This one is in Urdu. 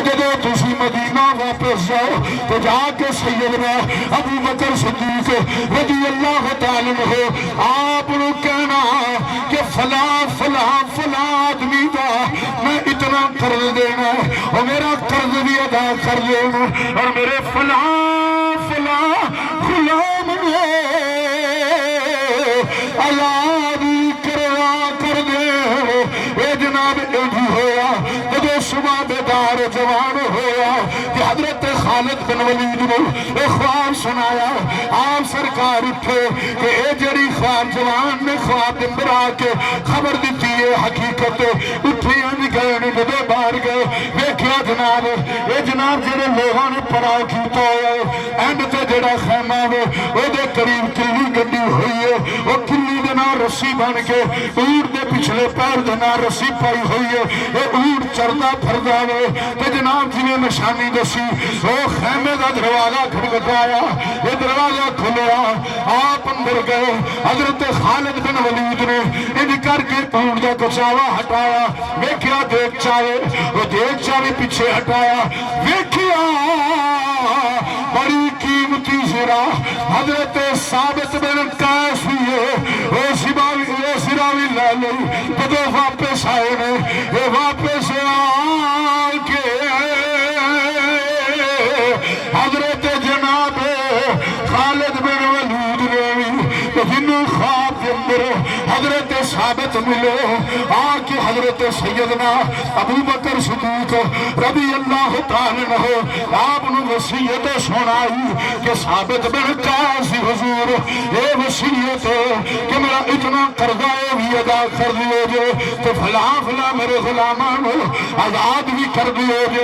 جدو تسی مدینہ واپس جاؤ تو جا کے سیدنا ابو بکر صدیق رضی اللہ تعالیٰ عنہ آپ نے کہنا کہ فلاں فلاں فلاں آدمی دا میں اتنا قرض دینا اور میرا قرض بھی ادا کر دینا اور میرے فلاں فلاں غلام نے عیادی کروا کر دے اے جناب ایجی ہویا جدو صبح بیدار جوان ہویا کہ حضرت خالد بن ولید نے ایک خواب سنایا آپ سرکار اٹھے کہ اے جڑی خواب جوان نے خواب اندر آ کے خبر دیتی ہے حقیقت اٹھے ہم گئے جدو باہر گئے دیکھیا جناب اے جناب جڑے لوگوں نے پڑاؤ کیتا ہے اینڈ تے جڑا خیمہ ہے وہ دے قریب کلی گڈی ہوئی ہے وہ کلی دے نال رسی بن کے اونٹ دے پچھلے پیر دے نال رسی پائی ہوئی ہے اے اونٹ چردا پھردا ہے تے جناب جویں نشانی دسی وہ خیمے دا دروازہ کھڑکایا یہ دروازہ کھلیا آپ اندر گئے حضرت خالد بن ولید نے ان کر کے اونٹ دا کچاوا ہٹایا ویکھیا دیکھ چاوے وہ دیکھ چاوے پیچھے ہٹایا ویکھیا بڑی قیمتی زرا حضرت ثابت بن قیس وہ سراوی لے لئی جدو واپس آئے نے یہ واپس آ کے حضرت جناب خالد بن ولید نے جنوں خواب کے اندر حضرت ثابت ملے آ کے حضرت سیدنا ابو بکر صدیق رضی اللہ تعالیٰ عنہ آپ نے وصیت سنائی کہ ثابت بن قیس حضور یہ وصیت کہ میرا اتنا قرضہ بھی ادا کر دیو جو تو فلاں فلاں میرے غلامان آزاد بھی کر دیو جو